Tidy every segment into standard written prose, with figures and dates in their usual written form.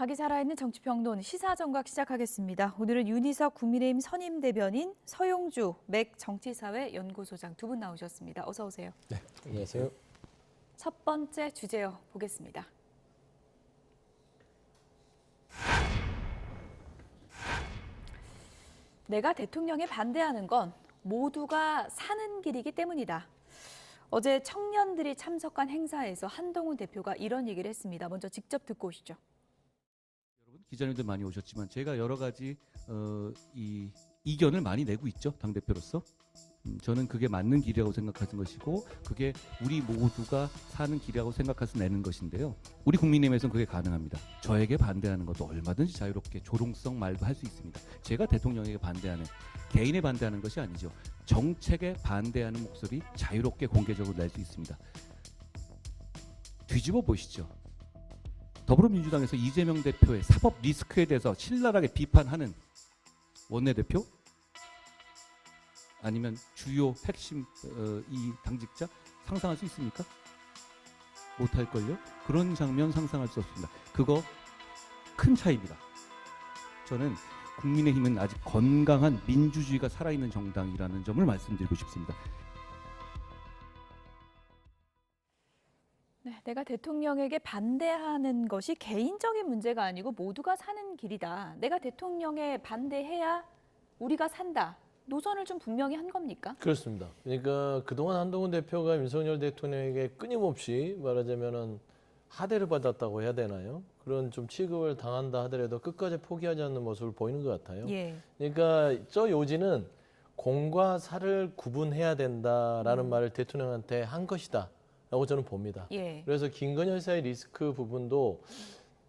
각이 살아있는 정치평론 시사정각 시작하겠습니다. 오늘은 윤희석 국민의힘 선임 대변인, 서용주 맥 정치사회 연구소장 두 분 나오셨습니다. 어서 오세요. 네, 안녕하세요. 첫 번째 주제요 보겠습니다. 내가 대통령에 반대하는 건 모두가 사는 길이기 때문이다. 어제 청년들이 참석한 행사에서 한동훈 대표가 이런 얘기를 했습니다. 먼저 직접 듣고 오시죠. 여러분 기자님들 많이 오셨지만 제가 여러 가지 이견을 많이 내고 있죠. 당대표로서. 저는 그게 맞는 길이라고 생각하는 것이고 그게 우리 모두가 사는 길이라고 생각해서 내는 것인데요. 우리 국민의힘에서는 그게 가능합니다. 저에게 반대하는 것도 얼마든지 자유롭게 조롱성 말도 할 수 있습니다. 제가 대통령에게 반대하는, 개인에 반대하는 것이 아니죠. 정책에 반대하는 목소리 자유롭게 공개적으로 낼 수 있습니다. 뒤집어 보시죠. 더불어민주당에서 이재명 대표의 사법 리스크에 대해서 신랄하게 비판하는 원내대표? 아니면 주요 핵심 이 당직자 상상할 수 있습니까? 못할걸요? 그런 장면 상상할 수 없습니다. 그거 큰 차이입니다. 저는 국민의힘은 아직 건강한 민주주의가 살아있는 정당이라는 점을 말씀드리고 싶습니다. 네, 내가 대통령에게 반대하는 것이 개인적인 문제가 아니고 모두가 사는 길이다. 내가 대통령에 반대해야 우리가 산다. 노선을 좀 분명히 한 겁니까? 그렇습니다. 그러니까 그동안 한동훈 대표가 윤석열 대통령에게 끊임없이 말하자면은 하대를 받았다고 해야 되나요? 그런 좀 취급을 당한다 하더라도 끝까지 포기하지 않는 모습을 보이는 것 같아요. 예. 그러니까 저 요지는 공과 사를 구분해야 된다라는 말을 대통령한테 한 것이다 라고 저는 봅니다. 예. 그래서 김건희 여사의 리스크 부분도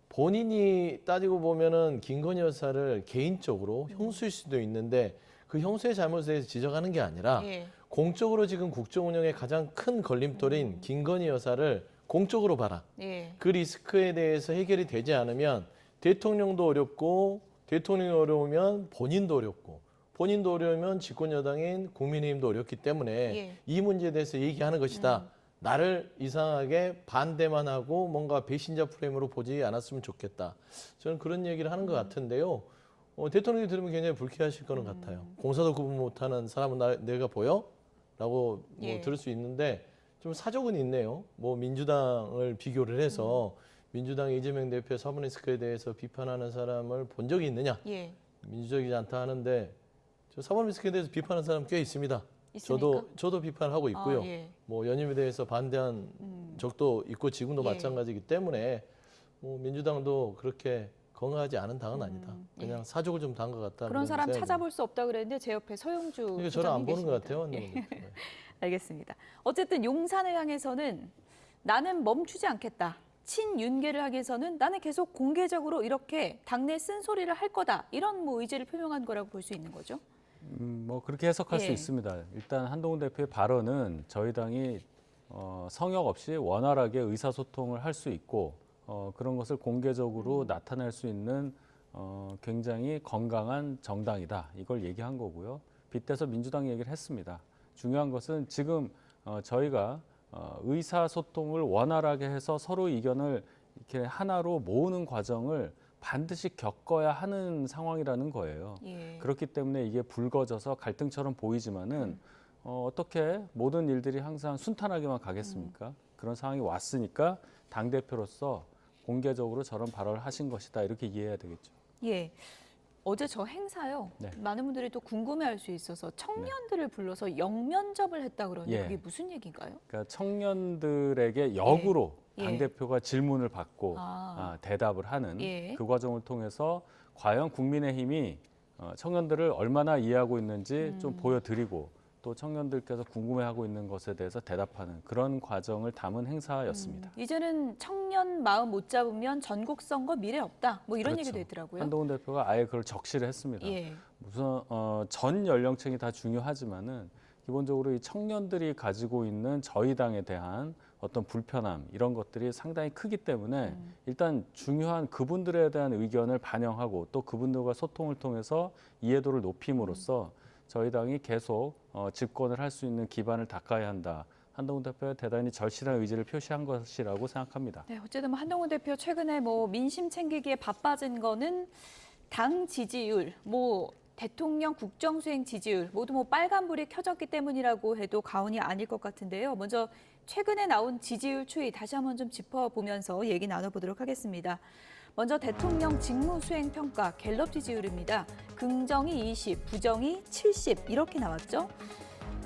본인이 따지고 보면은 김건희 여사를 개인적으로 형수일 수도 있는데 그 형수의 잘못에 대해서 지적하는 게 아니라 예. 공적으로 지금 국정 운영의 가장 큰 걸림돌인 김건희 여사를 공적으로 봐라. 예. 그 리스크에 대해서 해결이 되지 않으면 대통령도 어렵고 대통령이 어려우면 본인도 어렵고 본인도 어려우면 집권 여당인 국민의힘도 어렵기 때문에 예. 이 문제에 대해서 얘기하는 것이다. 나를 이상하게 반대만 하고 뭔가 배신자 프레임으로 보지 않았으면 좋겠다. 저는 그런 얘기를 하는 것 같은데요. 대통령이 들으면 굉장히 불쾌하실 거는 같아요. 공사도 구분 못하는 사람은 내가 보여? 라고 예. 들을 수 있는데 좀 사족은 있네요. 민주당을 비교를 해서 민주당의 이재명 대표의 사법 리스크에 대해서 비판하는 사람을 본 적이 있느냐? 예. 민주적이지 않다 하는데 저 사법 리스크에 대해서 비판하는 사람 꽤 있습니다. 있습니까? 저도 비판하고 있고요. 아, 예. 연임에 대해서 반대한 적도 있고 지금도 예. 마찬가지이기 때문에 민주당도 그렇게 건강하지 않은 당은 아니다. 그냥 예. 사족을 좀 단 것 같다. 그런 사람 찾아볼 수 없다 그랬는데 제 옆에 서용주 그러니까 저는 소장이 안 보는 것 계십니다. 같아요. 예. 알겠습니다. 어쨌든 용산을 향해서는 나는 멈추지 않겠다. 친윤계를 하기 위해서는 나는 계속 공개적으로 이렇게 당내 쓴소리를 할 거다. 이런 의지를 표명한 거라고 볼 수 있는 거죠. 그렇게 해석할 예. 수 있습니다. 일단 한동훈 대표의 발언은 저희 당이 성역 없이 원활하게 의사소통을 할 수 있고 그런 것을 공개적으로 나타낼 수 있는 굉장히 건강한 정당이다. 이걸 얘기한 거고요. 빗대서 민주당 얘기를 했습니다. 중요한 것은 지금 저희가 의사소통을 원활하게 해서 서로 의견을 이렇게 하나로 모으는 과정을 반드시 겪어야 하는 상황이라는 거예요. 예. 그렇기 때문에 이게 불거져서 갈등처럼 보이지만은 어떻게 모든 일들이 항상 순탄하게만 가겠습니까? 그런 상황이 왔으니까 당대표로서 공개적으로 저런 발언을 하신 것이다. 이렇게 이해해야 되겠죠. 예. 어제 저 행사요. 네. 많은 분들이 또 궁금해할 수 있어서 청년들을 불러서 영면접을 했다 그러는데 예. 그게 무슨 얘기인가요? 그러니까 청년들에게 역으로 예. 당대표가 질문을 받고 대답을 하는 예. 그 과정을 통해서 과연 국민의힘이 청년들을 얼마나 이해하고 있는지 좀 보여드리고 또 청년들께서 궁금해하고 있는 것에 대해서 대답하는 그런 과정을 담은 행사였습니다. 이제는 청년 마음 못 잡으면 전국 선거 미래 없다. 뭐 이런 그렇죠. 얘기도 있더라고요. 한동훈 대표가 아예 그걸 적시를 했습니다. 예. 무슨 전 연령층이 다 중요하지만은 기본적으로 이 청년들이 가지고 있는 저희 당에 대한 어떤 불편함 이런 것들이 상당히 크기 때문에 일단 중요한 그분들에 대한 의견을 반영하고 또 그분들과 소통을 통해서 이해도를 높임으로써 저희 당이 계속 집권을 할 수 있는 기반을 닦아야 한다. 한동훈 대표가 대단히 절실한 의지를 표시한 것이라고 생각합니다. 네, 어쨌든 뭐 한동훈 대표 최근에 뭐 민심 챙기기에 바빠진 거는 당 지지율, 뭐 대통령 국정수행 지지율 모두 뭐 빨간불이 켜졌기 때문이라고 해도 과언이 아닐 것 같은데요. 먼저 최근에 나온 지지율 추이 다시 한번 좀 짚어보면서 얘기 나눠보도록 하겠습니다. 먼저 대통령 직무수행 평가 갤럽 지지율입니다. 긍정이 20, 부정이 70 이렇게 나왔죠.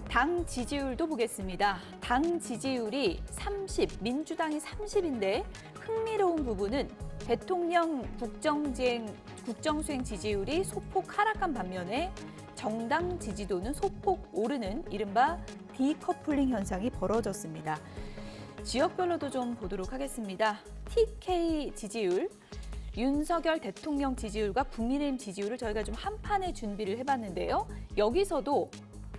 당 지지율도 보겠습니다. 당 지지율이 30, 민주당이 30인데 흥미로운 부분은 대통령 국정수행 지지율이 소폭 하락한 반면에 정당 지지도는 소폭 오르는 이른바 디커플링 현상이 벌어졌습니다. 지역별로도 좀 보도록 하겠습니다. TK 지지율, 윤석열 대통령 지지율과 국민의힘 지지율을 저희가 좀 한 판에 준비를 해봤는데요. 여기서도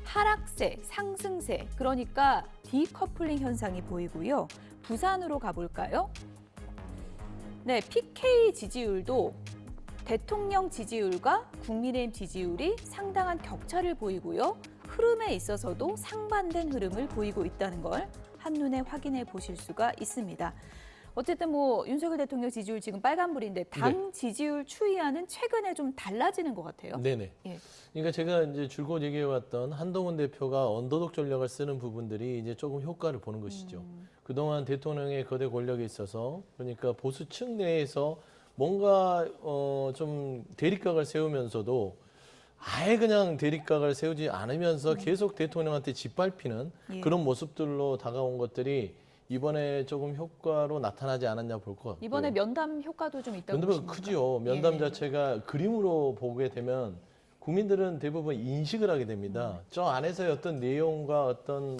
하락세, 상승세, 그러니까 디커플링 현상이 보이고요. 부산으로 가볼까요? 네, PK 지지율도 대통령 지지율과 국민의힘 지지율이 상당한 격차를 보이고요. 흐름에 있어서도 상반된 흐름을 보이고 있다는 걸 한눈에 확인해 보실 수가 있습니다. 어쨌든 뭐 윤석열 대통령 지지율 지금 빨간불인데 당 지지율 추이와는 최근에 좀 달라지는 것 같아요. 네네. 예. 그러니까 제가 이제 줄곧 얘기해왔던 한동훈 대표가 언더독 전략을 쓰는 부분들이 이제 조금 효과를 보는 것이죠. 그동안 대통령의 거대 권력에 있어서 그러니까 보수층 내에서 뭔가 좀 대립각을 세우면서도 아예 그냥 대립각을 세우지 않으면서 계속 대통령한테 짓밟히는 예. 그런 모습들로 다가온 것들이 이번에 조금 효과로 나타나지 않았냐 볼 것 같고요. 이번에 면담 효과도 좀 있다고 면담은 보십니까? 크죠. 면담 예. 자체가 그림으로 보게 되면 국민들은 대부분 인식을 하게 됩니다. 저 안에서의 어떤 내용과 어떤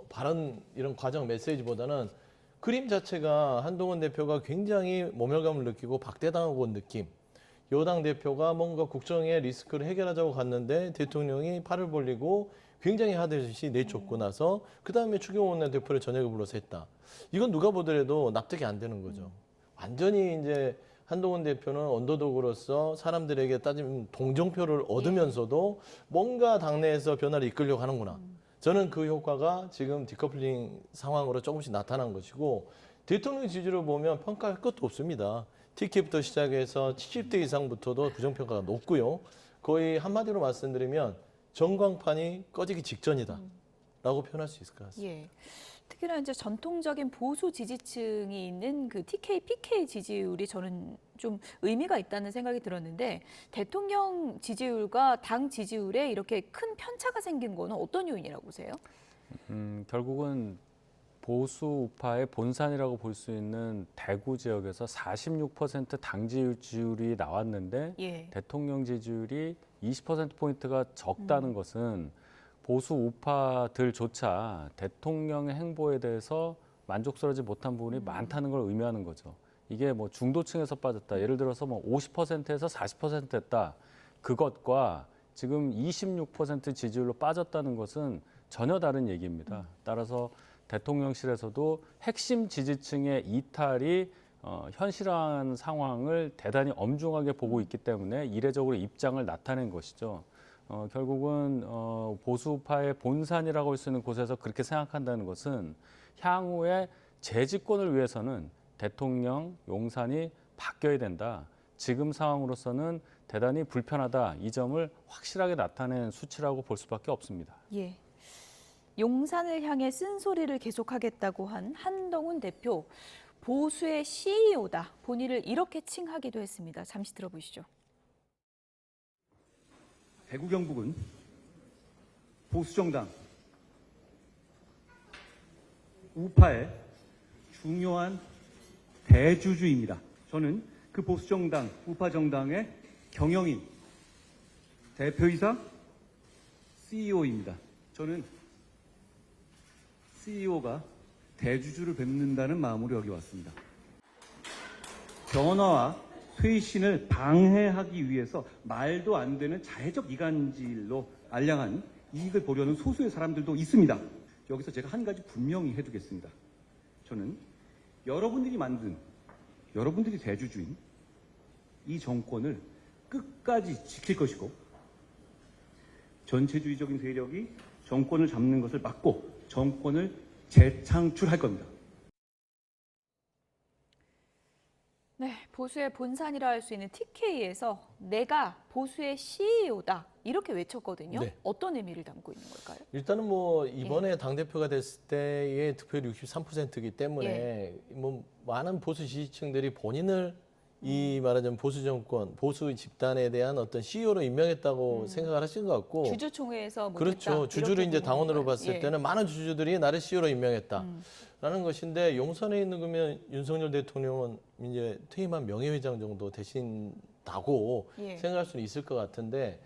발언 이런 과정 메시지보다는 그림 자체가 한동훈 대표가 굉장히 모멸감을 느끼고 박대당하고 온 느낌. 여당 대표가 뭔가 국정의 리스크를 해결하자고 갔는데 대통령이 팔을 벌리고 굉장히 하듯이 내쫓고 나서 그다음에 추경호 대표를 저녁에 불러서 했다. 이건 누가 보더라도 납득이 안 되는 거죠. 완전히 이제 한동훈 대표는 언더독으로서 사람들에게 따지면 동정표를 얻으면서도 뭔가 당내에서 변화를 이끌려고 하는구나. 저는 그 효과가 지금 디커플링 상황으로 조금씩 나타난 것이고 대통령 지지를 보면 평가할 것도 없습니다. TK부터 시작해서 70대 이상부터도 부정평가가 높고요. 거의 한마디로 말씀드리면 전광판이 꺼지기 직전이다 라고 표현할 수 있을 것 같습니다. 예. 특히나 이제 전통적인 보수 지지층이 있는 그 TK, PK 지지율이 저는 좀 의미가 있다는 생각이 들었는데 대통령 지지율과 당 지지율에 이렇게 큰 편차가 생긴 거는 어떤 요인이라고 보세요? 결국은 보수 우파의 본산이라고 볼 수 있는 대구 지역에서 46% 당 지지율이 나왔는데 예. 대통령 지지율이 20%포인트가 적다는 것은 보수 우파들조차 대통령의 행보에 대해서 만족스러워하지 못한 부분이 많다는 걸 의미하는 거죠. 이게 뭐 중도층에서 빠졌다. 예를 들어서 뭐 50%에서 40% 됐다. 그것과 지금 26% 지지율로 빠졌다는 것은 전혀 다른 얘기입니다. 따라서 대통령실에서도 핵심 지지층의 이탈이 현실화한 상황을 대단히 엄중하게 보고 있기 때문에 이례적으로 입장을 나타낸 것이죠. 결국은 보수파의 본산이라고 할 수 있는 곳에서 그렇게 생각한다는 것은 향후에 재집권을 위해서는 대통령 용산이 바뀌어야 된다. 지금 상황으로서는 대단히 불편하다. 이 점을 확실하게 나타낸 수치라고 볼 수밖에 없습니다. 예. 용산을 향해 쓴소리를 계속하겠다고 한 한동훈 대표. 보수의 CEO다. 본인을 이렇게 칭하기도 했습니다. 잠시 들어보시죠. 대구 경북은 보수정당 우파의 중요한 대주주입니다. 저는 그 보수정당 우파정당의 경영인, 대표이사, CEO입니다. 저는 CEO가 대주주를 뵙는다는 마음으로 여기 왔습니다. 변화와推신을 방해하기 위해서 말도 안 되는 자해적 이간질로 알량한 이익을 보려는 소수의 사람들도 있습니다. 여기서 제가 한 가지 분명히 해두겠습니다. 저는 여러분들이 만든, 여러분들이 대주주인 이 정권을 끝까지 지킬 것이고 전체주의적인 세력이 정권을 잡는 것을 막고 정권을 재창출할 겁니다. 네, 보수의 본산이라 할 수 있는 TK에서 내가 보수의 CEO다 이렇게 외쳤거든요. 네. 어떤 의미를 담고 있는 걸까요? 일단은 뭐 이번에 당대표가 됐을 때의 득표율이 63%이기 때문에 뭐 많은 보수 지지층들이 본인을 이 말하자면 보수 정권, 보수 집단에 대한 어떤 CEO로 임명했다고 생각을 하신 것 같고 주주총회에서 뭐 그렇죠. 됐다, 주주를 이렇게 이제 보는 당원으로 건가요? 봤을 예. 때는 많은 주주들이 나를 CEO로 임명했다라는 것인데 용산에 있는 그러면 윤석열 대통령은 이제 퇴임한 명예회장 정도 되신다고 예. 생각할 수는 있을 것 같은데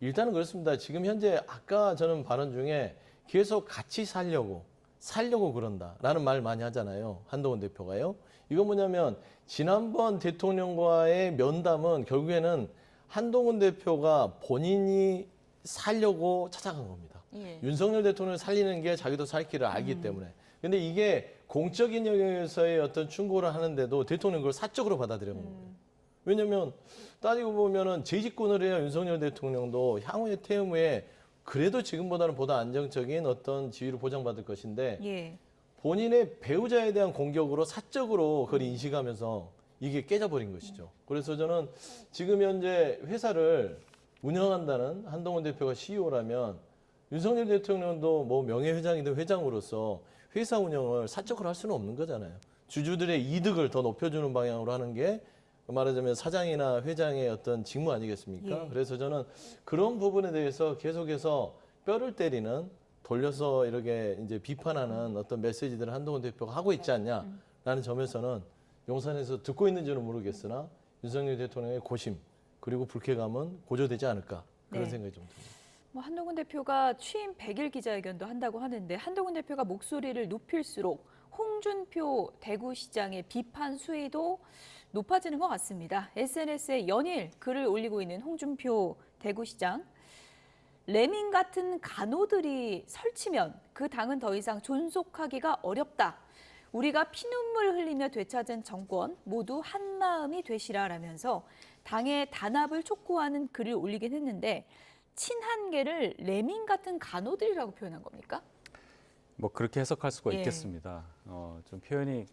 일단은 그렇습니다. 지금 현재 아까 저는 발언 중에 계속 같이 살려고 그런다라는 말 많이 하잖아요. 한동훈 대표가요. 이건 뭐냐면 지난번 대통령과의 면담은 결국에는 한동훈 대표가 본인이 살려고 찾아간 겁니다. 예. 윤석열 대통령을 살리는 게 자기도 살 길을 알기 때문에. 근데 이게 공적인 영역에서의 어떤 충고를 하는데도 대통령이 그걸 사적으로 받아들여는 겁니다. 왜냐면 따지고 보면은 재집권을 해야 윤석열 대통령도 향후의 퇴임 후에 그래도 지금보다는 보다 안정적인 어떤 지위를 보장받을 것인데 예. 본인의 배우자에 대한 공격으로 사적으로 그걸 인식하면서 이게 깨져버린 것이죠. 그래서 저는 지금 현재 회사를 운영한다는 한동훈 대표가 CEO라면 윤석열 대통령도 뭐 명예회장이든 회장으로서 회사 운영을 사적으로 할 수는 없는 거잖아요. 주주들의 이득을 더 높여주는 방향으로 하는 게 말하자면 사장이나 회장의 어떤 직무 아니겠습니까? 예. 그래서 저는 그런 부분에 대해서 계속해서 뼈를 때리는 돌려서 이렇게 이제 비판하는 어떤 메시지들을 한동훈 대표가 하고 있지 않냐라는 점에서는 용산에서 듣고 있는지는 모르겠으나 윤석열 대통령의 고심 그리고 불쾌감은 고조되지 않을까 그런 네. 생각이 좀 듭니다. 뭐 한동훈 대표가 취임 100일 기자회견도 한다고 하는데 한동훈 대표가 목소리를 높일수록 홍준표 대구시장의 비판 수위도 높아지는 것 같습니다. SNS에 연일 글을 올리고 있는 홍준표 대구시장. 레민 같은 간호들이 설치면 그 당은 더 이상 존속하기가 어렵다. 우리가 피눈물 흘리며 되찾은 정권 모두 한마음이 되시라라면서 당의 단합을 촉구하는 글을 올리긴 했는데 친한계를 레민 같은 간호들이라고 표현한 겁니까? 뭐 그렇게 해석할 수가 예. 있겠습니다. 좀 표현이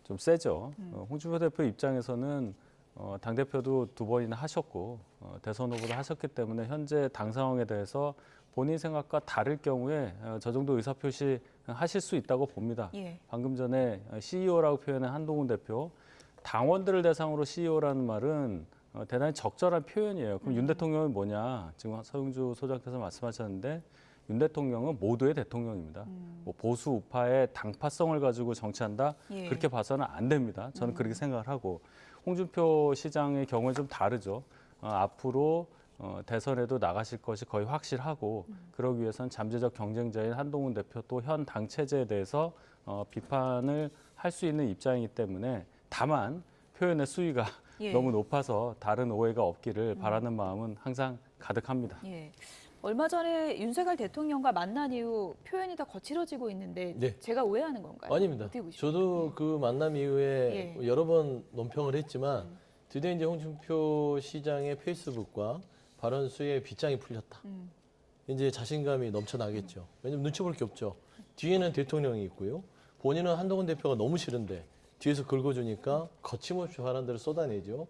좀 세죠. 홍준표 대표 입장에서는 당대표도 2번이나 하셨고 대선 후보도 하셨기 때문에 현재 당 상황에 대해서 본인 생각과 다를 경우에 저 정도 의사표시 하실 수 있다고 봅니다. 예. 방금 전에 CEO라고 표현한 한동훈 대표, 당원들을 대상으로 CEO라는 말은 대단히 적절한 표현이에요. 그럼 윤 대통령은 뭐냐? 지금 서영주 소장께서 말씀하셨는데 윤 대통령은 모두의 대통령입니다. 뭐 보수 우파의 당파성을 가지고 정치한다? 예. 그렇게 봐서는 안 됩니다. 저는 그렇게 생각을 하고 홍준표 시장의 경우는 좀 다르죠. 앞으로 대선에도 나가실 것이 거의 확실하고 그러기 위해서는 잠재적 경쟁자인 한동훈 대표 또 현 당 체제에 대해서 비판을 할 수 있는 입장이기 때문에 다만 표현의 수위가 예. 너무 높아서 다른 오해가 없기를 바라는 마음은 항상 가득합니다. 예. 얼마 전에 윤석열 대통령과 만난 이후 표현이 더 거칠어지고 있는데 네. 제가 오해하는 건가요? 아닙니다. 어떻게 보십니까? 저도 그 만남 이후에 예. 여러 번 논평을 했지만 드디어 이제 홍준표 시장의 페이스북과 발언 수에 빗장이 풀렸다. 이제 자신감이 넘쳐나겠죠. 왜냐면 눈치 볼 게 없죠. 뒤에는 대통령이 있고요. 본인은 한동훈 대표가 너무 싫은데 뒤에서 긁어주니까 거침없이 발언들을 쏟아내죠.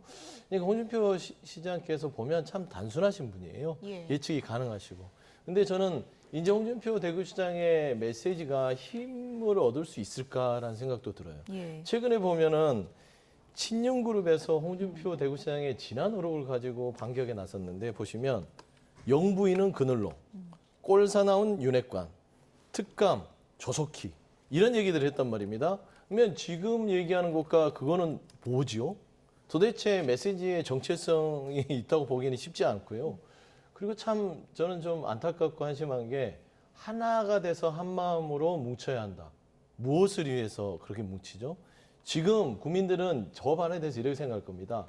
그러니까 홍준표 시장께서 보면 참 단순하신 분이에요. 예. 예측이 가능하시고. 근데 저는 이제 홍준표 대구시장의 메시지가 힘을 얻을 수 있을까라는 생각도 들어요. 예. 최근에 보면은 친윤그룹에서 홍준표 대구시장의 지난 의혹을 가지고 반격에 나섰는데 보시면 영부인은 그늘로, 꼴사나운 윤핵관, 특감, 조속히 이런 얘기들을 했단 말입니다. 그러면 지금 얘기하는 것과 그거는 뭐지요? 도대체 메시지의 정체성이 있다고 보기는 쉽지 않고요. 그리고 참 저는 좀 안타깝고 한심한 게 하나가 돼서 한 마음으로 뭉쳐야 한다. 무엇을 위해서 그렇게 뭉치죠? 지금 국민들은 저 발언에 대해서 이렇게 생각할 겁니다.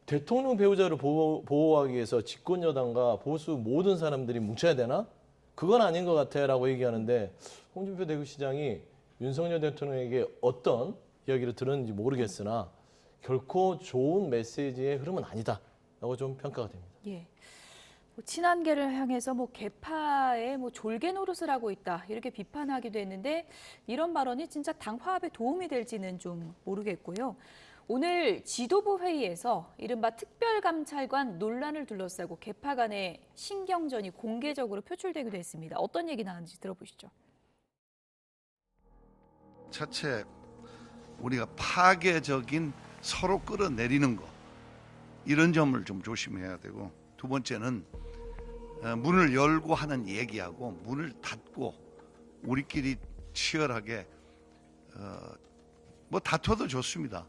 대통령 배우자를 보호하기 위해서 집권 여당과 보수 모든 사람들이 뭉쳐야 되나? 그건 아닌 것 같아라고 얘기하는데 홍준표 대구시장이 윤석열 대통령에게 어떤 이야기를 들었는지 모르겠으나 결코 좋은 메시지의 흐름은 아니다라고 좀 평가가 됩니다. 예. 친한계를 향해서 개파의 졸개 노릇을 하고 있다 이렇게 비판하기도 했는데 이런 발언이 진짜 당 화합에 도움이 될지는 좀 모르겠고요. 오늘 지도부 회의에서 이른바 특별감찰관 논란을 둘러싸고 계파 간의 신경전이 공개적으로 표출되기도 했습니다. 어떤 얘기 나왔는지 들어보시죠. 첫째, 우리가 파괴적인 서로 끌어내리는 거 이런 점을 좀 조심해야 되고, 두 번째는 문을 열고 하는 얘기하고 문을 닫고 우리끼리 치열하게 다퉈도 좋습니다.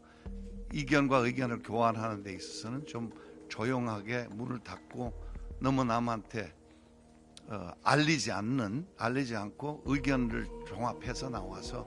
이견과 의견을 교환하는 데 있어서는 좀 조용하게 문을 닫고 너무 남한테 알리지 않고 의견을 종합해서 나와서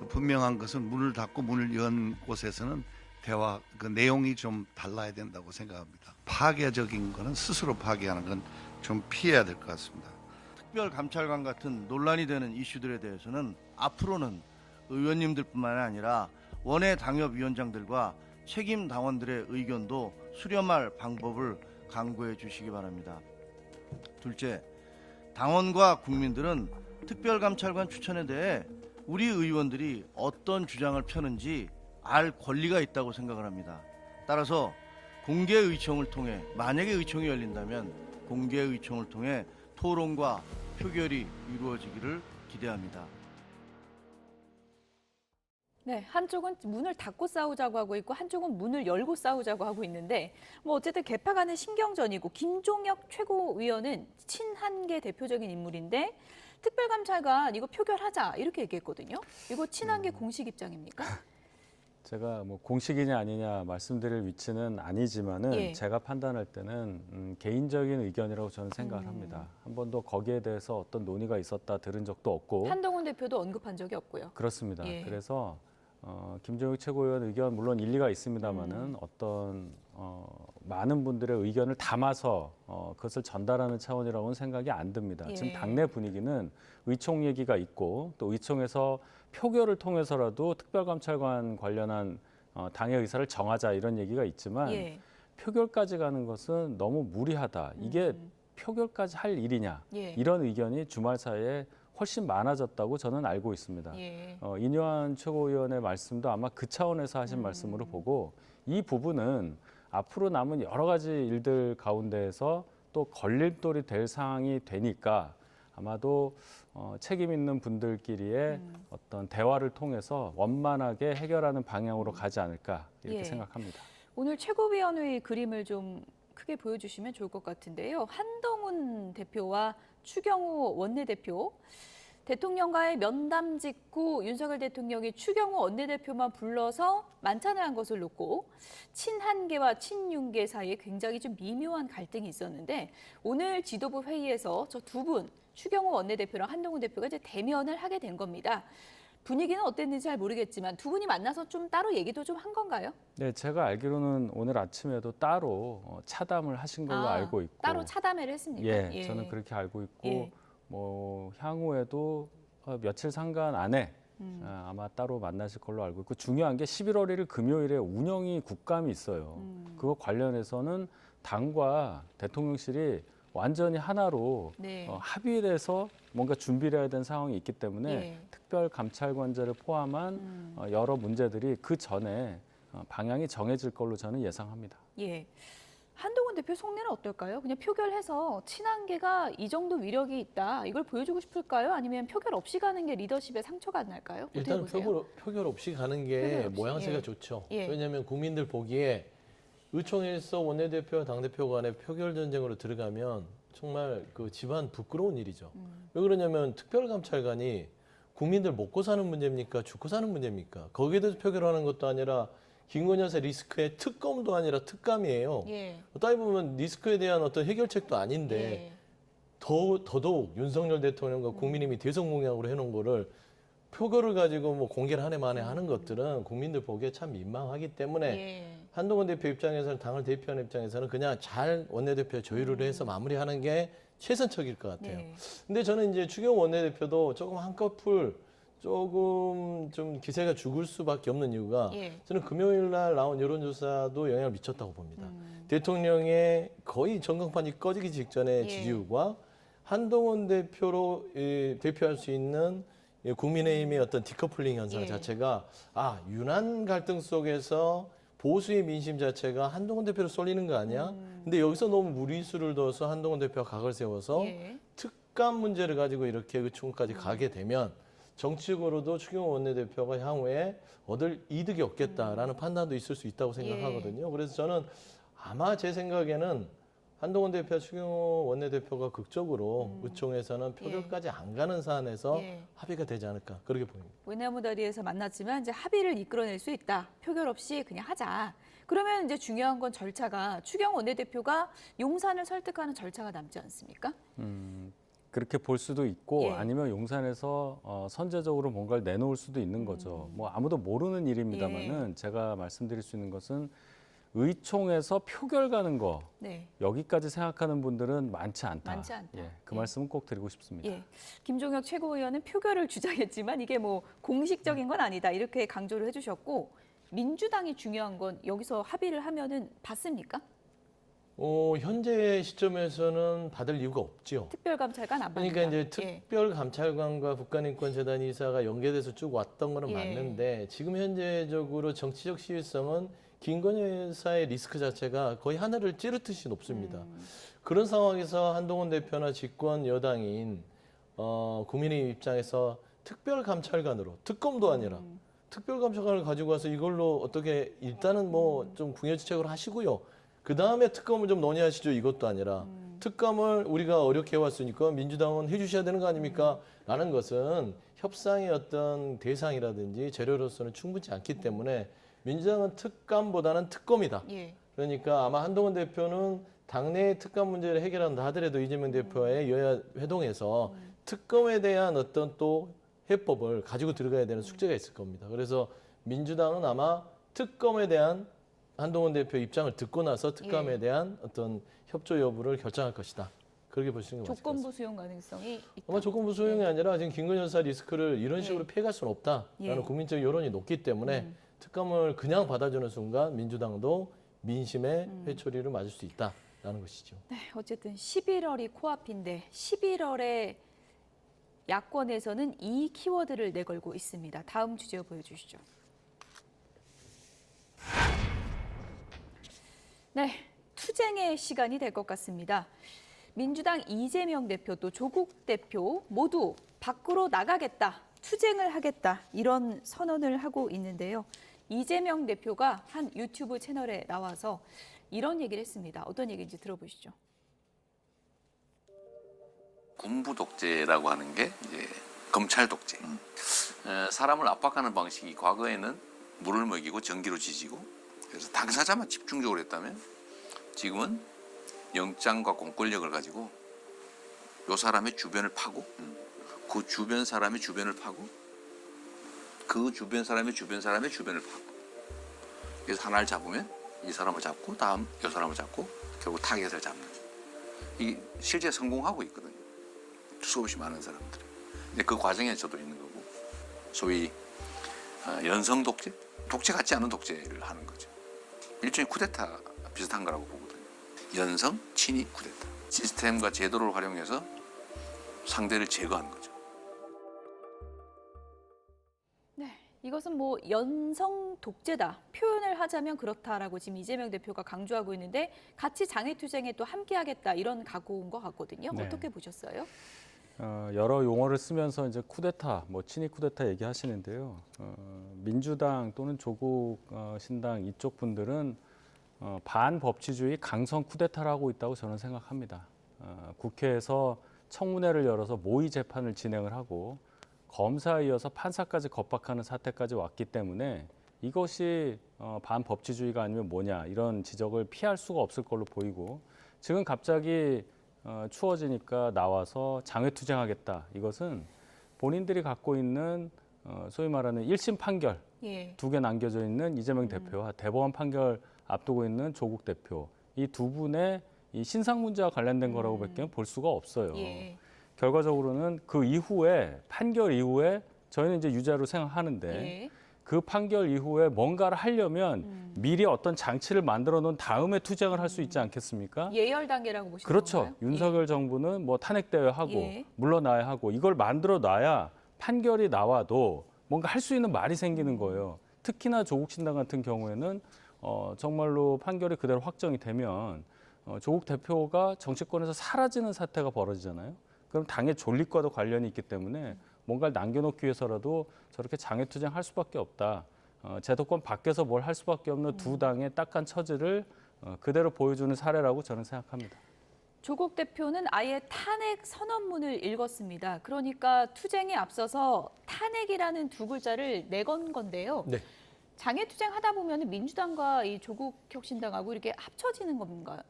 분명한 것은 문을 닫고 문을 연 곳에서는 대화 그 내용이 좀 달라야 된다고 생각합니다. 파괴적인 거는 스스로 파괴하는 건 좀 피해야 될 것 같습니다. 특별감찰관 같은 논란이 되는 이슈들에 대해서는 앞으로는 의원님들뿐만 아니라 원외 당협위원장들과 책임 당원들의 의견도 수렴할 방법을 강구해 주시기 바랍니다. 둘째, 당원과 국민들은 특별감찰관 추천에 대해 우리 의원들이 어떤 주장을 펴는지 알 권리가 있다고 생각을 합니다. 따라서 공개 의총을 통해, 만약에 의총이 열린다면 공개 의총을 통해 토론과 표결이 이루어지기를 기대합니다. 네, 한쪽은 문을 닫고 싸우자고 하고 있고 한쪽은 문을 열고 싸우자고 하고 있는데 어쨌든 계파 간의 신경전이고 김종혁 최고위원은 친한계 대표적인 인물인데 특별감찰관 이거 표결하자 이렇게 얘기했거든요. 이거 친한계 공식 입장입니까? 제가 공식이냐 아니냐 말씀드릴 위치는 아니지만은 예. 제가 판단할 때는 개인적인 의견이라고 저는 생각을 합니다. 한 번도 거기에 대해서 어떤 논의가 있었다 들은 적도 없고. 한동훈 대표도 언급한 적이 없고요. 그렇습니다. 예. 그래서 김종혁 최고위원 의견 물론 일리가 있습니다만은 어떤 많은 분들의 의견을 담아서 그것을 전달하는 차원이라고는 생각이 안 듭니다. 예. 지금 당내 분위기는 의총 얘기가 있고 또 의총에서 표결을 통해서라도 특별감찰관 관련한 당의 의사를 정하자 이런 얘기가 있지만 예. 표결까지 가는 것은 너무 무리하다. 이게 표결까지 할 일이냐. 예. 이런 의견이 주말 사이에 훨씬 많아졌다고 저는 알고 있습니다. 예. 인요한 최고위원의 말씀도 아마 그 차원에서 하신 말씀으로 보고 이 부분은 앞으로 남은 여러 가지 일들 가운데에서 또 걸림돌이 될 상황이 되니까 아마도 책임 있는 분들끼리의 어떤 대화를 통해서 원만하게 해결하는 방향으로 가지 않을까 이렇게 예. 생각합니다. 오늘 최고위원회의 그림을 좀 크게 보여주시면 좋을 것 같은데요. 한동훈 대표와 추경호 원내대표, 대통령과의 면담 직후 윤석열 대통령이 추경호 원내대표만 불러서 만찬을 한 것을 놓고 친한계와 친윤계 사이에 굉장히 좀 미묘한 갈등이 있었는데 오늘 지도부 회의에서 저 두 분, 추경호 원내대표랑 한동훈 대표가 이제 대면을 하게 된 겁니다. 분위기는 어땠는지 잘 모르겠지만 두 분이 만나서 좀 따로 얘기도 좀 한 건가요? 네, 제가 알기로는 오늘 아침에도 따로 차담을 하신 걸로 알고 있고 따로 차담회를 했습니까? 예, 저는 그렇게 알고 있고 예. 향후에도 며칠 상간 안에 아마 따로 만나실 걸로 알고 있고 중요한 게 11월 1일 금요일에 운영위 국감이 있어요. 그거 관련해서는 당과 대통령실이 완전히 하나로 네. 합의돼서 뭔가 준비를 해야 되는 상황이 있기 때문에 예. 특별감찰관제를 포함한 여러 문제들이 그 전에 방향이 정해질 걸로 저는 예상합니다. 예. 한동훈 대표 속내는 어떨까요? 그냥 표결해서 친한계가 이 정도 위력이 있다. 이걸 보여주고 싶을까요? 아니면 표결 없이 가는 게 리더십에 상처가 안 날까요? 어떻게 일단 보세요? 표결 없이 가는 표결 게 없이, 모양새가 예. 좋죠. 예. 왜냐하면 국민들 보기에 의총에서 원내대표와 당대표 간의 표결 전쟁으로 들어가면 정말 그 집안 부끄러운 일이죠. 왜 그러냐면 특별감찰관이 국민들 먹고 사는 문제입니까? 죽고 사는 문제입니까? 거기에 대해서 표결하는 것도 아니라 김건희 여사 리스크의 특검도 아니라 특감이에요. 예. 어떻게 보면 리스크에 대한 어떤 해결책도 아닌데 예. 더더욱 윤석열 대통령과 국민의힘이 대선 공약으로 해놓은 거를 표결을 가지고 공개를 한 해 만에 하는 것들은 국민들 보기에 참 민망하기 때문에 예. 한동훈 대표 입장에서는 당을 대표하는 입장에서는 그냥 잘 원내대표 조율을 해서 마무리하는 게 최선책일 것 같아요. 네. 근데 저는 이제 추경호 원내대표도 조금 한꺼풀 조금 좀 기세가 죽을 수밖에 없는 이유가 예. 저는 금요일 날 나온 여론조사도 영향을 미쳤다고 봅니다. 대통령의 거의 전광판이 꺼지기 직전의 예. 지지율과 한동훈 대표로 대표할 수 있는 국민의힘의 어떤 디커플링 현상 예. 자체가 유난 갈등 속에서 보수의 민심 자체가 한동훈 대표로 쏠리는 거 아니야? 근데 여기서 너무 무리수를 둬서 한동훈 대표가 각을 세워서 예. 특감 문제를 가지고 이렇게 의총까지 가게 되면 정치적으로도 추경호 원내대표가 향후에 얻을 이득이 없겠다라는 판단도 있을 수 있다고 생각하거든요. 그래서 저는 아마 제 생각에는 한동훈 대표, 추경호 원내대표가 극적으로 의총에서는 표결까지 안 가는 사안에서 예. 합의가 되지 않을까 그렇게 보입니다. 외나무다리에서 만났지만 이제 합의를 이끌어낼 수 있다. 표결 없이 그냥 하자. 그러면 이제 중요한 건 절차가 추경호 원내대표가 용산을 설득하는 절차가 남지 않습니까? 그렇게 볼 수도 있고 예. 아니면 용산에서 선제적으로 뭔가를 내놓을 수도 있는 거죠. 뭐 아무도 모르는 일입니다만은 제가 말씀드릴 수 있는 것은 의총에서 표결 가는 거 네. 여기까지 생각하는 분들은 많지 않다. 많지 않다. 예, 그 예. 말씀은 꼭 드리고 싶습니다. 예. 김종혁 최고위원은 표결을 주장했지만 이게 뭐 공식적인 건 아니다. 이렇게 강조를 해주셨고 민주당이 중요한 건 여기서 합의를 하면은 받습니까? 현재 시점에서는 받을 이유가 없죠. 특별감찰관 안 받는다. 그러니까 이제 예. 특별감찰관과 국가인권재단 이사가 연계돼서 쭉 왔던 거는 예. 맞는데 지금 현재적으로 정치적 시의성은 김건희 여사의 리스크 자체가 거의 하늘을 찌르듯이 높습니다. 그런 상황에서 한동훈 대표나 집권 여당인 국민의 입장에서 특별감찰관으로 특검도 아니라 특별감찰관을 가지고 와서 이걸로 어떻게 일단은 뭐 좀 궁여지책으로 하시고요. 그 다음에 특검을 좀 논의하시죠. 이것도 아니라 특검을 우리가 어렵게 해왔으니까 민주당은 해주셔야 되는 거 아닙니까? 라는 것은 협상의 어떤 대상이라든지 재료로서는 충분치 않기 때문에 민주당은 특감보다는 특검이다. 예. 그러니까 아마 한동훈 대표는 당내 특감 문제를 해결한다 하더라도 이재명 대표와의 여야 회동에서 특검에 대한 어떤 또 해법을 가지고 들어가야 되는 숙제가 있을 겁니다. 그래서 민주당은 아마 특검에 대한 한동훈 대표 입장을 듣고 나서 특감에 예. 대한 어떤 협조 여부를 결정할 것이다. 그렇게 보시는 게 맞을 것 조건부 같습니다. 수용 가능성이 있다. 아마 조건부 수용이 아니라 지금 김건희 여사 리스크를 이런 식으로 피해갈 수는 없다라는 예. 국민적 여론이 높기 때문에 특감을 그냥 받아주는 순간 민주당도 민심의 회초리를 맞을 수 있다라는 것이죠. 네, 어쨌든 11월이 코앞인데 11월에 야권에서는 이 키워드를 내걸고 있습니다. 다음 주제 보여주시죠. 네, 투쟁의 시간이 될 것 같습니다. 민주당 이재명 대표 또 조국 대표 모두 밖으로 나가겠다, 투쟁을 하겠다 이런 선언을 하고 있는데요. 이재명 대표가 한 유튜브 채널에 나와서 이런 얘기를 했습니다. 어떤 얘기인지 들어보시죠. 군부 독재라고 하는 게 이제 검찰 독재. 사람을 압박하는 방식이 과거에는 물을 먹이고 전기로 지지고 그래서 당사자만 집중적으로 했다면 지금은 영장과 공권력을 가지고 요 사람의 주변을 파고 그 주변 사람의 주변을 파고 그 주변 사람의 주변 사람의 주변을 파고 그래서 하나를 잡으면 이 사람을 잡고 다음 이 사람을 잡고 결국 타겟을 잡는 이 실제 성공하고 있거든요. 수없이 많은 사람들이. 근데 그 과정에 저도 있는 거고 소위 연성 독재? 독재 같지 않은 독재를 하는 거죠. 일종의 쿠데타 비슷한 거라고 보거든요. 연성, 친위, 쿠데타. 시스템과 제도를 활용해서 상대를 제거하는 거죠. 네, 이것은 뭐 연성 독재다 표현을 하자면 그렇다라고 지금 이재명 대표가 강조하고 있는데 같이 장애투쟁에 또 함께하겠다 이런 각오인 것 같거든요. 네. 어떻게 보셨어요? 여러 용어를 쓰면서 이제 쿠데타, 뭐 친위 쿠데타 얘기하시는데요. 민주당 또는 조국 신당 이쪽 분들은 반법치주의 강성 쿠데타를 하고 있다고 저는 생각합니다. 국회에서 청문회를 열어서 모의 재판을 진행을 하고 검사에 이어서 판사까지 겁박하는 사태까지 왔기 때문에 이것이 반법치주의가 아니면 뭐냐 이런 지적을 피할 수가 없을 걸로 보이고 지금 갑자기 추워지니까 나와서 장외투쟁하겠다. 이것은 본인들이 갖고 있는 소위 말하는 1심 판결 예. 2개 남겨져 있는 이재명 대표와 대법원 판결 앞두고 있는 조국 대표 이 두 분의 이 신상 문제와 관련된 거라고 밖에 볼 수가 없어요. 예. 결과적으로는 그 이후에 판결 이후에 저희는 이제 유죄로 생각하는데 예. 그 판결 이후에 뭔가를 하려면 미리 어떤 장치를 만들어 놓은 다음에 투쟁을 할 수 있지 않겠습니까? 예열 단계라고 보시는 그렇죠. 건가요? 윤석열 정부는 뭐 탄핵돼야 하고 예. 물러나야 하고 이걸 만들어 놔야 판결이 나와도 뭔가 할 수 있는 말이 생기는 거예요. 특히나 조국 신당 같은 경우에는 정말로 판결이 그대로 확정이 되면 조국 대표가 정치권에서 사라지는 사태가 벌어지잖아요. 그럼 당의 존립과도 관련이 있기 때문에 뭔가를 남겨놓기 위해서라도 저렇게 장애투쟁할 수밖에 없다. 제도권 밖에서 뭘 할 수밖에 없는 두 당의 딱한 처지를 그대로 보여주는 사례라고 저는 생각합니다. 조국 대표는 아예 탄핵 선언문을 읽었습니다. 그러니까 투쟁에 앞서서 탄핵이라는 두 글자를 내건 건데요. 네. 장애 투쟁하다 보면 민주당과 이 조국 혁신당하고 이렇게 합쳐지는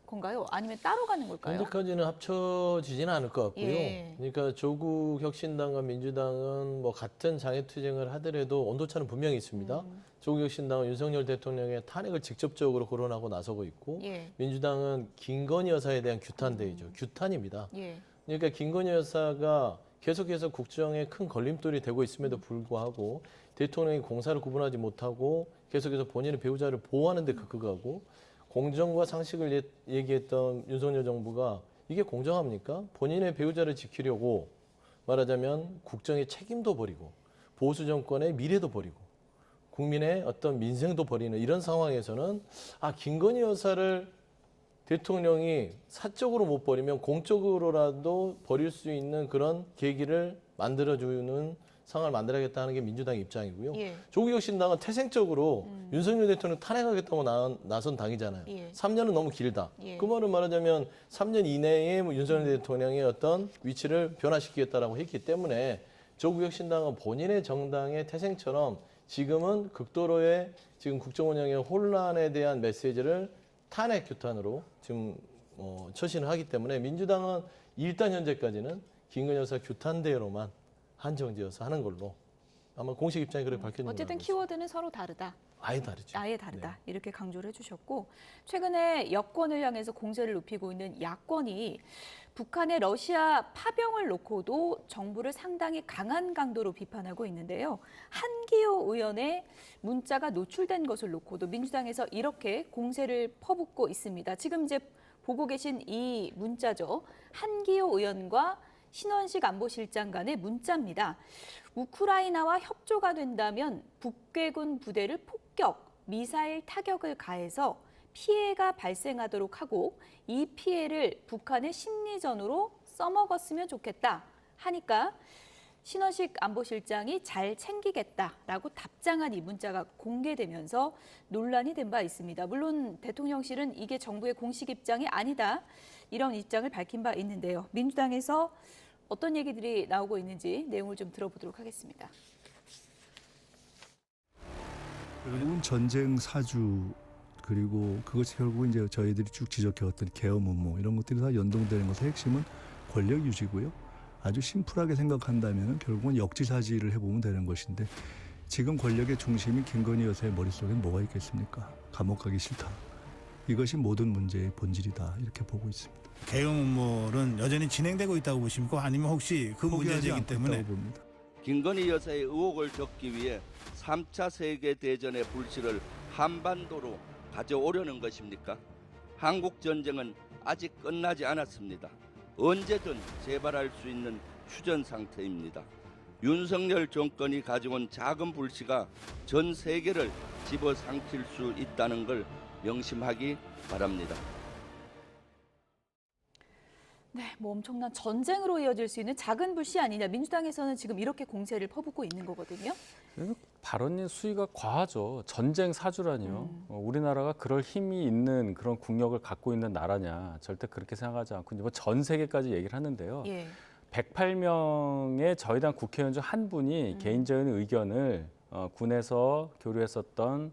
건가요? 아니면 따로 가는 걸까요? 현재까지는 합쳐지지는 않을 것 같고요. 예. 그러니까 조국 혁신당과 민주당은 뭐 같은 장애투쟁을 하더라도 온도차는 분명히 있습니다. 조국 혁신당은 윤석열 대통령의 탄핵을 직접적으로 거론하고 나서고 있고 예. 민주당은 김건희 여사에 대한 규탄대회죠. 규탄입니다. 예. 그러니까 김건희 여사가 계속해서 국정에 큰 걸림돌이 되고 있음에도 불구하고 대통령이 공사를 구분하지 못하고 계속해서 본인의 배우자를 보호하는 데 급급하고 공정과 상식을 얘기했던 윤석열 정부가 이게 공정합니까? 본인의 배우자를 지키려고 말하자면 국정의 책임도 버리고 보수 정권의 미래도 버리고 국민의 어떤 민생도 버리는 이런 상황에서는 김건희 여사를 대통령이 사적으로 못 버리면 공적으로라도 버릴 수 있는 그런 계기를 만들어주는 상황을 만들어야겠다는 게 민주당의 입장이고요. 예. 조국 혁신당은 태생적으로 윤석열 대통령 탄핵하겠다고 나선 당이잖아요. 예. 3년은 너무 길다. 예. 그 말은 말하자면 3년 이내에 윤석열 대통령의 어떤 위치를 변화시키겠다라고 했기 때문에 조국 혁신당은 본인의 정당의 태생처럼 지금은 극도로의 지금 국정 운영의 혼란에 대한 메시지를 탄핵 규탄으로 지금 처신을 하기 때문에 민주당은 일단 현재까지는 김건희 여사 규탄대회로만 한정지어서 하는 걸로 아마 공식 입장이 그렇게 밝혀진 걸로 어쨌든 알고 있습니다. 키워드는 서로 다르다. 아예 다르죠. 아예 다르다. 네. 이렇게 강조를 해주셨고 최근에 여권을 향해서 공세를 높이고 있는 야권이 북한의 러시아 파병을 놓고도 정부를 상당히 강한 강도로 비판하고 있는데요. 한기호 의원의 문자가 노출된 것을 놓고도 민주당에서 이렇게 공세를 퍼붓고 있습니다. 지금 이제 보고 계신 이 문자죠. 한기호 의원과 신원식 안보실장 간의 문자입니다. 우크라이나와 협조가 된다면 북괴군 부대를 폭격, 미사일 타격을 가해서 피해가 발생하도록 하고 이 피해를 북한의 심리전으로 써먹었으면 좋겠다 하니까 신원식 안보실장이 잘 챙기겠다라고 답장한 이 문자가 공개되면서 논란이 된 바 있습니다. 물론 대통령실은 이게 정부의 공식 입장이 아니다 이런 입장을 밝힌 바 있는데요. 민주당에서 어떤 얘기들이 나오고 있는지 내용을 좀 들어보도록 하겠습니다. 결국은 전쟁 사주 그리고 그것이 결국 이제 저희들이 쭉 지적해왔던 계엄 음모 이런 것들이 다 연동되는 것의 핵심은 권력 유지고요. 아주 심플하게 생각한다면 결국은 역지사지를 해보면 되는 것인데 지금 권력의 중심이 김건희 여사의 머릿속엔 뭐가 있겠습니까? 감옥 가기 싫다. 이것이 모든 문제의 본질이다 이렇게 보고 있습니다. 계엄 음모는 여전히 진행되고 있다고 보십니까? 아니면 혹시 그 문제이기 때문에 봅니다. 김건희 여사의 의혹을 적기 위해 3차 세계대전의 불씨를 한반도로 가져오려는 것입니까? 한국 전쟁은 아직 끝나지 않았습니다. 언제든 재발할 수 있는 휴전 상태입니다. 윤석열 정권이 가져온 작은 불씨가 전 세계를 집어삼킬 수 있다는 걸 명심하기 바랍니다. 네, 뭐 엄청난 전쟁으로 이어질 수 있는 작은 불씨 아니냐. 민주당에서는 지금 이렇게 공세를 퍼붓고 있는 거거든요. 발언의 수위가 과하죠. 전쟁 사주라니요. 우리나라가 그럴 힘이 있는 그런 국력을 갖고 있는 나라냐. 절대 그렇게 생각하지 않고 뭐 전 세계까지 얘기를 하는데요. 예. 108명의 저희 당 국회의원 중 한 분이 개인적인 의견을 군에서 교류했었던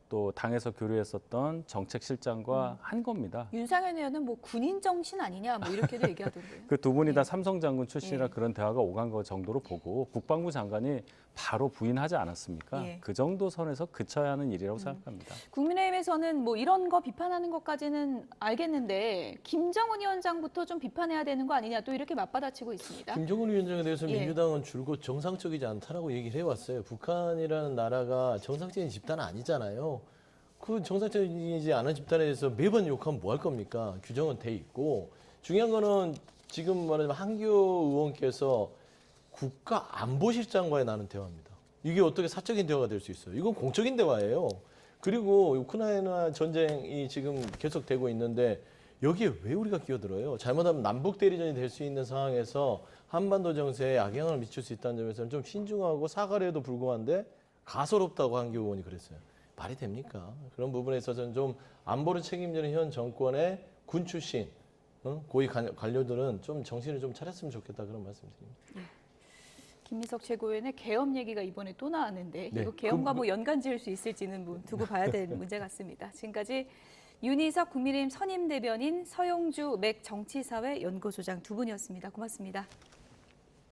또 당에서 교류했었던 정책실장과 한 겁니다. 윤상현 의원은 뭐 군인 정신 아니냐 뭐 이렇게도 얘기하던데요. 그 두 분이 다 예. 삼성 장군 출신이라 예. 그런 대화가 오간 거 정도로 보고 국방부 장관이 바로 부인하지 않았습니까? 예. 그 정도 선에서 그쳐야 하는 일이라고 생각합니다. 국민의힘에서는 뭐 이런 거 비판하는 것까지는 알겠는데 김정은 위원장부터 좀 비판해야 되는 거 아니냐 또 이렇게 맞받아치고 있습니다. 김정은 위원장에 대해서 예. 민주당은 줄곧 정상적이지 않다라고 얘기를 해왔어요. 북한이라는 나라가 정상적인 집단은 아니잖아요. 그 정상적이지 않은 집단에 대해서 매번 욕하면 뭐 할 겁니까? 규정은 돼 있고 중요한 거는 지금 말하자면 한교 의원께서 국가안보실장과의 나눈 대화입니다. 이게 어떻게 사적인 대화가 될 수 있어요? 이건 공적인 대화예요. 그리고 우크라이나 전쟁이 지금 계속되고 있는데 여기에 왜 우리가 끼어들어요? 잘못하면 남북 대리전이 될 수 있는 상황에서 한반도 정세에 악영향을 미칠 수 있다는 점에서는 좀 신중하고 사과를 해도 불구한데 가소롭다고 한교 의원이 그랬어요. 말이 됩니까? 그런 부분에 있어서는 좀 안보를 책임지는 현 정권의 군 출신 고위 관료들은 좀 정신을 좀 차렸으면 좋겠다 그런 말씀드립니다. 김민석 최고위원의 계엄 얘기가 이번에 또 나왔는데 네. 이거 계엄과 뭐 연관 지을 수 있을지는 뭐 두고 봐야 될 문제 같습니다. 지금까지 윤희석 국민의힘 선임 대변인 서용주 맥 정치사회 연구소장 두 분이었습니다. 고맙습니다.